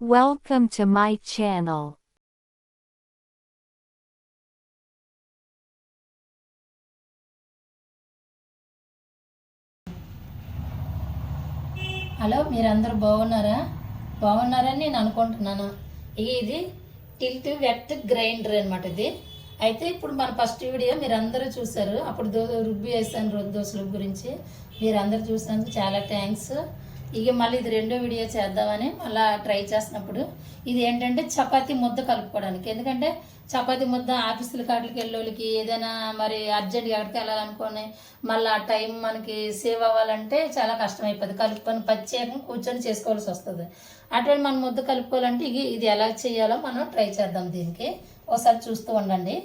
Welcome to my channel. Hello, మీరందరూ బాగున్నారని నేను అనుకుంటున్నాను. ఇది టిల్ట్ వెట్ గ్రైండర్ అనమాట. ఇది అయితే ఇప్పుడు మన ఫస్ట్ వీడియో మీరందరూ చూసారు. అప్పుడు రుబ్బి వేసాను దోశల గురించి. మీరందరూ చూసినందుకు చాలా థ్యాంక్స్. ఇక మళ్ళీ ఇది రెండో వీడియో చేద్దామని మళ్ళీ ట్రై చేసినప్పుడు ఇది ఏంటంటే చపాతీ ముద్ద కలుపుకోవడానికి. ఎందుకంటే చపాతీ ముద్ద ఆఫీసుల కాట్లకి వెళ్ళోళ్ళకి ఏదైనా మరి అర్జెంట్గా ఎక్కడికి వెళ్ళాలనుకోని మళ్ళీ ఆ టైం మనకి సేవ్ అవ్వాలంటే చాలా కష్టం అయిపోతుంది. కలుపుకొని ప్రత్యేకంగా కూర్చొని చేసుకోవాల్సి వస్తుంది. అటువంటి మనం ముద్ద కలుపుకోవాలంటే ఇది ఎలా చేయాలో మనం ట్రై చేద్దాం. దీనికి ఒకసారి చూస్తూ ఉండండి.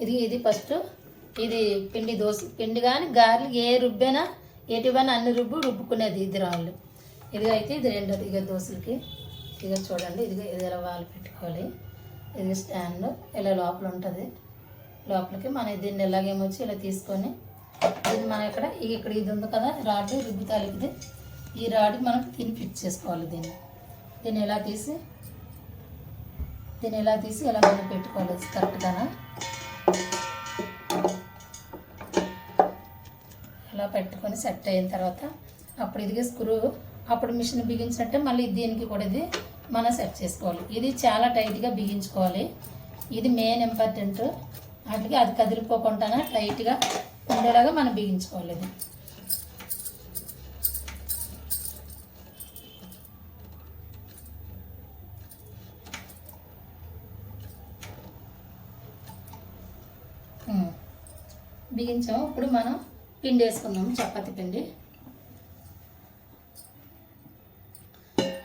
ఇది ఫస్ట్ ఇది దోశ పిండి కానీ గారెలు ఏ రుబ్బైనా ఎటువైనా అన్ని రుబ్బుకునేది ఇది రాళ్ళు. ఇది అయితే ఇది రెండోది. ఇక దోశలకి ఇక చూడండి, ఇది ఇలా వాళ్ళు పెట్టుకోవాలి. ఇది స్టాండ్ ఇలా లోపల ఉంటుంది. లోపలికి మన దీన్ని ఎలాగేమొచ్చి ఇలా తీసుకొని ఇది మన ఇక్కడ ఇది ఉంది కదా రాడ్ రుబ్బుతాలికి. ఈ రాడ్కి మనం దీన్ని ఫిట్ చేసుకోవాలి. దీన్ని ఎలా తీసి ఇలా మనం పెట్టుకోవాలి కరెక్ట్గా. ఇలా పెట్టుకొని సెట్ అయిన తర్వాత అప్పుడు ఇది స్క్రూ అప్పుడు మిషన్ బిగించినట్టే మళ్ళీ దీనికి కూడా ఇది మనం సెట్ చేసుకోవాలి. ఇది చాలా టైట్గా బిగించుకోవాలి. ఇది మెయిన్ ఇంపార్టెంట్. వాటికి అది కదిలిపోకుండా టైట్గా ఉండేలాగా మనం బిగించుకోవాలి. ఇది బిగించాము. ఇప్పుడు మనం పిండి వేసుకున్నాము, చపాతీ పిండి.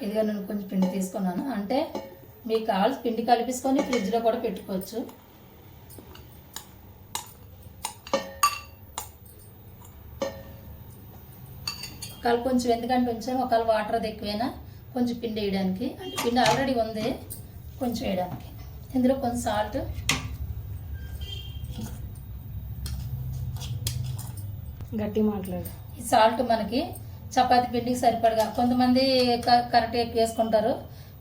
ఇదిగా నేను కొంచెం పిండి తీసుకున్నాను. అంటే మీకు కావాల్సి పిండి కలిపేసుకొని ఫ్రిడ్జ్లో కూడా పెట్టుకోవచ్చు. ఒకవేళ కొంచెం ఎందుకంటే ఉంచాము, ఒకవేళ వాటర్ అది ఎక్కువైనా కొంచెం పిండి వేయడానికి. అంటే పిండి ఆల్రెడీ ఉంది, కొంచెం వేయడానికి. ఇందులో కొంచెం సాల్ట్, గట్టి మాట్లాడు. ఈ సాల్ట్ మనకి చపాతీ పిండికి సరిపడగా. కొంతమంది కరెక్ట్గా ఎక్కువ వేసుకుంటారు.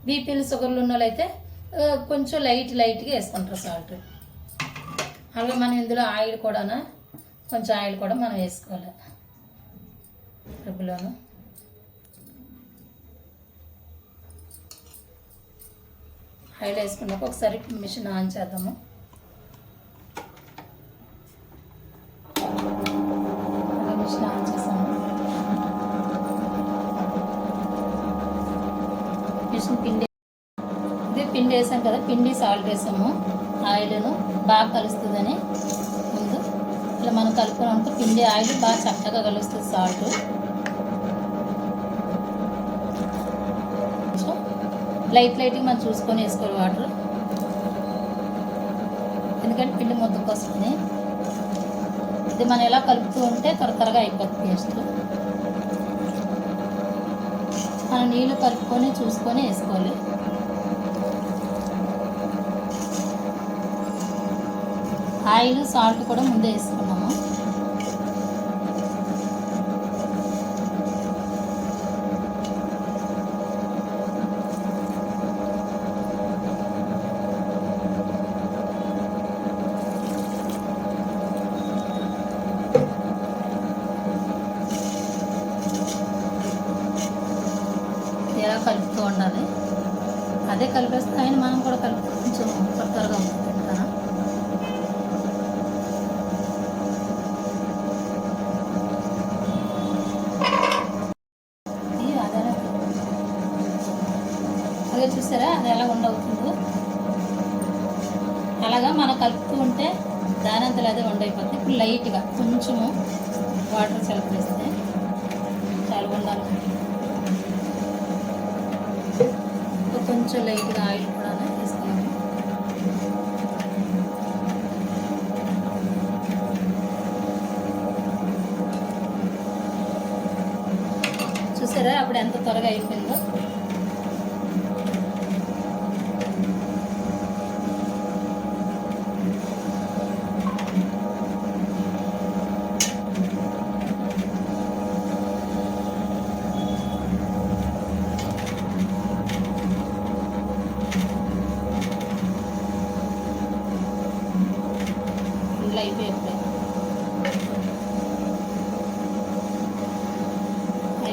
బీపీలు షుగర్లు ఉన్న వాళ్ళైతే కొంచెం లైట్గా వేసుకుంటారు సాల్ట్. అలాగే మనం ఇందులో ఆయిల్ కూడా కొంచెం ఆయిల్ కూడా మనం వేసుకోవాలి. రుబ్బులోను ఆయిల్ వేసుకున్నాక ఒకసారి మిషన్ ఆన్ చేద్దాము. ఆన్ చేసాము. మిషన్ పిండి వేసాం కదా, పిండి సాల్ట్ వేసాము. ఆయిల్ను బాగా కలుస్తుందని ముందు ఇలా మనం కలుపుకున్నాక పిండి ఆయిల్ బాగా చక్కగా కలుస్తుంది. సాల్ట్ లైట్గా మనం చూసుకొని వేసుకోవాలి వాటర్. ఎందుకంటే పిండి ముద్దకు వస్తుంది. ఇది మనం ఎలా కలుపుతూ ఉంటే త్వరగా అయిపోతుంది పేస్ట్. మనం నీళ్ళు కలుపుకొని చూసుకొని వేసుకోవాలి. ఆయిల్ సాల్ట్ కూడా ముందే వేసుకున్నాము. ఎలా కలుపుతూ ఉండాలి. అదే కలిపేస్తే ఆయన మనం కూడా కలుపుతూ కొంచెం త్వరగా ఉంటుంది కదా. అదే చూసారా, అది ఎలా ఉండవుతుందో. అలాగా మనం కలుపుతూ ఉంటే దానంతలో అదే ఉండైపోతుంది. ఇప్పుడు లైట్గా కొంచెము వాటర్ చల్లిస్తే చాలా ఉండాలి. కొంచెం లైట్గా ఆయిల్ కూడా వేసుకున్నాము. చూసారా అప్పుడు ఎంత త్వరగా అయిపోయిందో.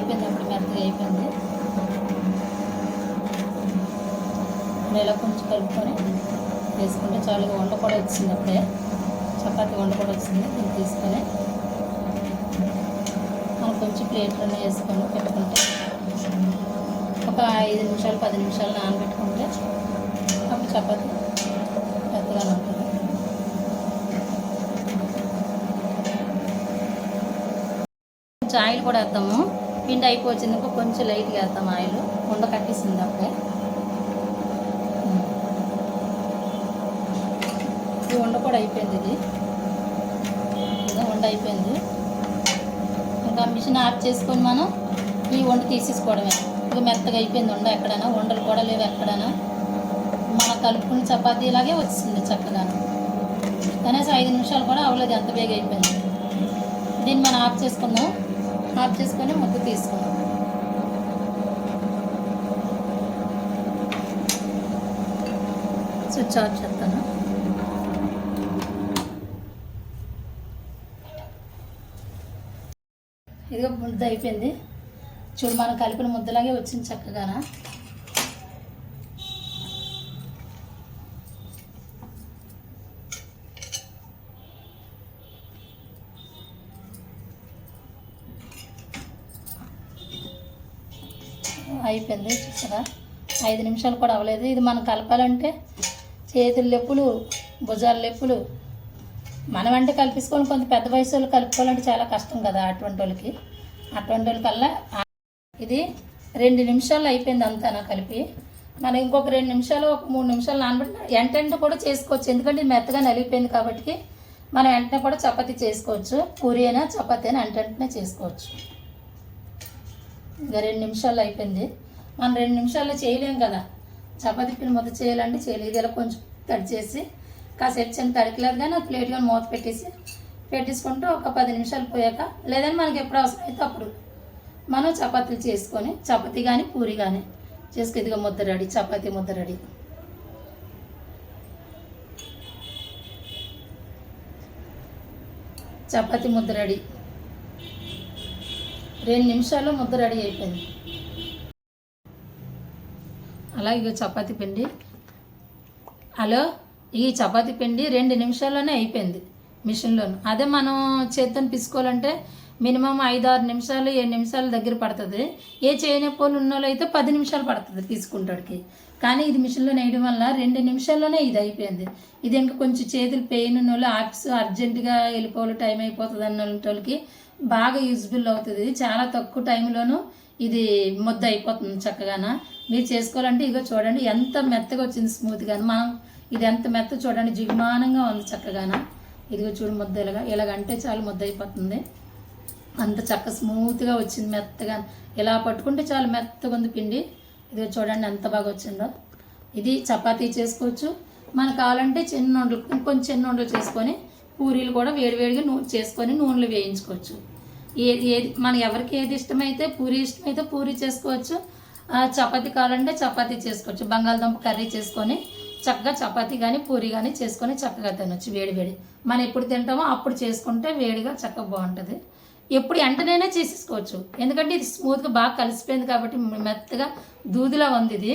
అయిపోయింది, అప్పుడు మెత్తగా అయిపోయింది. ఇలా కొంచెం కలుపుకొని వేసుకుంటే చాలుగా వంట కూడా వచ్చింది. అప్పుడే చపాతీ వంట కూడా వచ్చింది. దీన్ని తీసుకొని మనం కొంచెం ప్లేట్లోనే వేసుకొని పెట్టుకుంటే ఒక 5 నిమిషాలు 10 నిమిషాలు నానబెట్టుకుంటే అప్పుడు చపాతీ మెత్తగా ఉంటుంది. కొంచెం ఆయిల్ కూడా వేద్దాము. పిండి అయిపోయింది, ఇంకా కొంచెం లైట్గా వేద్దాం ఆయిల్. ఉండ కట్టేసింది అప్పుడే. ఇది వండ కూడా అయిపోయింది. ఇది వండ అయిపోయింది. ఇంకా మిషన్ ఆఫ్ చేసుకొని మనం ఈ వండ తీసేసుకోవడమే. ఇది మెత్తగా అయిపోయింది వండ. ఎక్కడైనా వండలు కూడా లేవు ఎక్కడైనా. మన కలుపుకుని చపాతీ ఇలాగే వచ్చింది చక్కగా. కనీసం 5 నిమిషాలు కూడా అవ్వలేదు, ఎంత బేగా అయిపోయింది. దీన్ని మనం ఆఫ్ చేసుకుందాం. ఆఫ్ చేసుకొని ముద్ద తీసుకుందాం. స్విచ్ ఆఫ్ చేస్తాను. ఇదిగో ముద్ద అయిపోయింది. చూడు, మనం కలిపిన ముద్దలాగే వచ్చింది చక్కగా. అయిపోయింది చూసారా. 5 నిమిషాలు కూడా అవ్వలేదు. ఇది మనం కలపాలంటే చేతుల లెప్పులు, భుజాల లెప్పులు మనం అంటే కలిపించుకొని కొంత పెద్ద వయసు వాళ్ళు కలుపుకోవాలంటే చాలా కష్టం కదా. అటువంటి వాళ్ళకల్లా ఇది 2 నిమిషాలు అయిపోయింది అంతా నా కలిపి. మనం ఇంకొక 2 నిమిషాలు, ఒక 3 నిమిషాలు నానబెట్టి వెంటనే కూడా చేసుకోవచ్చు. ఎందుకంటే ఇది మెత్తగా నలిగిపోయింది కాబట్టి మనం వెంటనే కూడా చపాతీ చేసుకోవచ్చు. పూరి అయినా చపాతీ అయినా వెంటనే చేసుకోవచ్చు. ఇంకా 2 నిమిషాలు అయిపోయింది. మనం 2 నిమిషాల్లో చేయలేం కదా. చపాతీ పిండి ముద్ద చేయాలంటే చేయలేదు. ఇలా కొంచెం తడి చేసి కాసేపు చిన్న తడికలేదు కానీ ప్లేట్ కానీ మూత పెట్టేసుకుంటూ ఒక 10 నిమిషాలు పోయాక, లేదని మనకి ఎప్పుడు అవసరం అయితే అప్పుడు మనం చపాతీలు చేసుకొని చపాతీ కానీ పూరి కానీ చేసుకు. ఇదిగా ముద్ద రెడీ, చపాతీ ముద్ద రెడీ. చపాతీ ముద్ద రెడీ. 2 నిమిషాల్లో ముద్ద రెడీ అయిపోయింది. అలాగే చపాతీ పిండి ఈ చపాతీ పిండి 2 నిమిషాల్లోనే అయిపోయింది మిషన్లోను. అదే మనం చేతితో పిసుకోవాలంటే మినిమం 5-6 నిమిషాలు 7 నిమిషాల దగ్గర పడుతుంది. ఏ చేయనపోలు ఉన్న వాళ్ళు అయితే 10 నిమిషాలు పడుతుంది తీసుకుంటాడికి. కానీ ఇది మిషన్లో వేయడం వల్ల 2 నిమిషాల్లోనే ఇది అయిపోయింది. ఇది ఇంకా కొంచెం చేతులు పెయిన్ ఉన్న వాళ్ళు, ఆఫీస్ అర్జెంటుగా వెళ్ళిపోవాలి, టైం అయిపోతుంది అన్న వాళ్ళకి బాగా యూజ్ఫుల్ అవుతుంది. చాలా తక్కువ టైంలోనూ ఇది ముద్ద అయిపోతుంది చక్కగాన. మీరు చేసుకోవాలంటే ఇగో చూడండి ఎంత మెత్తగా వచ్చింది, స్మూత్గా. మనం ఇది ఎంత మెత్త చూడండి, జిగుమానంగా ఉంది చక్కగాన. ఇదిగో చూడు ముద్ద ఇలాగంటే చాలా ముద్ద అయిపోతుంది. అంత చక్క స్మూత్గా వచ్చింది మెత్తగా. ఇలా పట్టుకుంటే చాలా మెత్తగా ఉంది పిండి. ఇదిగో చూడండి ఎంత బాగా వచ్చిందో. ఇది చపాతీ చేసుకోవచ్చు. మనకు కావాలంటే చిన్న ఉండలు, ఇంకొంచెం చిన్న ఉండలు చేసుకొని పూరీలు కూడా వేడివేడిగా చేసుకొని నూనెలో వేయించుకోవచ్చు. ఏది మన ఎవరికి ఏది ఇష్టమైతే, పూరీ ఇష్టమైతే పూరీ చేసుకోవచ్చు. చపాతీ కావాలంటే చపాతీ చేసుకోవచ్చు. బంగాళదుంప కర్రీ చేసుకొని చక్కగా చపాతీ కానీ పూరీ కానీ చేసుకొని చక్కగా తినొచ్చు వేడివేడి. మనం ఎప్పుడు తింటామో అప్పుడు చేసుకుంటే వేడిగా చక్కగా బాగుంటుంది. ఎప్పుడు వెంటనే చేసేసుకోవచ్చు. ఎందుకంటే ఇది స్మూత్గా బాగా కలిసిపోయింది కాబట్టి మెత్తగా దూదిలా ఉంది. ఇది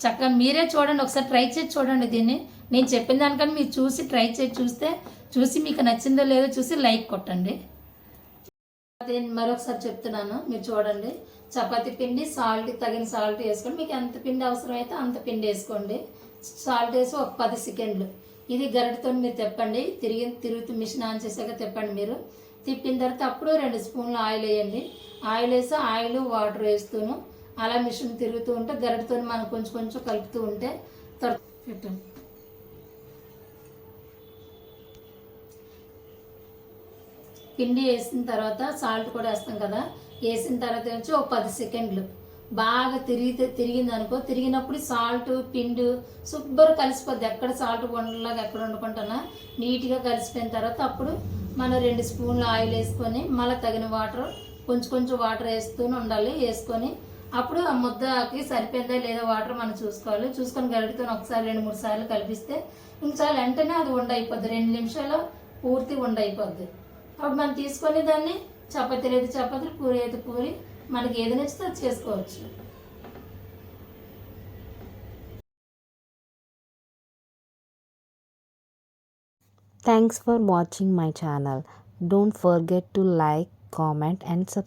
చక్కగా మీరే చూడండి, ఒకసారి ట్రై చేసి చూడండి దీన్ని. నేను చెప్పిన దానికన్నా మీరు చూసి ట్రై చేసి చూసి మీకు నచ్చిందో లేదో చూసి లైక్ కొట్టండి. మరొకసారి చెప్తున్నాను, మీరు చూడండి. చపాతీ పిండి తగిన సాల్ట్ వేసుకోండి. మీకు ఎంత పిండి అవసరం అయితే అంత పిండి వేసుకోండి. సాల్ట్ వేసి ఒక 10 సెకండ్లు ఇది గరిటతో మీరు తిప్పండి. తిరుగుతూ మిషన్ ఆన్ చేసాక తిప్పండి. మీరు తిప్పిన తర్వాత అప్పుడు 2 స్పూన్లు ఆయిల్ వేయండి. ఆయిల్ వేసి ఆయిల్ వాటర్ వేస్తూను అలా మిషన్ తిరుగుతూ ఉంటే గరిటతో మనం కొంచెం కొంచెం కలుపుతూ ఉంటే పెట్టండి. పిండి వేసిన తర్వాత సాల్ట్ కూడా వేస్తాం కదా. వేసిన తర్వాత వచ్చి ఒక 10 సెకండ్లు బాగా తిరిగింది అనుకో. తిరిగినప్పుడు సాల్ట్ పిండి శుభ్రంగా కలిసిపోద్ది. ఎక్కడ సాల్ట్ వండలాగా ఎక్కడ వండుకుంటున్నా నీట్గా కలిసిపోయిన తర్వాత అప్పుడు మనం 2 స్పూన్లు ఆయిల్ వేసుకొని మళ్ళీ తగిన వాటర్ కొంచెం వాటర్ వేస్తూనే ఉండాలి. వేసుకొని అప్పుడు ఆ ముద్దకి సరిపోయిందా లేదా వాటర్ మనం చూసుకోవాలి. చూసుకొని గరిటతో ఒకసారి 2-3 సార్లు కలిపిస్తే ఇంక చాలా వెంటనే అది వండ అయిపోద్ది. 2 నిమిషాలు పూర్తి వండ అయిపోద్ది. అప్పుడు మనం తీసుకొని దాన్ని చపాతీలు అయితే చపాతీలు, పూరి అయితే పూరి మనకి ఏది నచ్చితే అది చేసుకోవచ్చు. Thanks for watching my channel. Don't forget to like, comment and subscribe.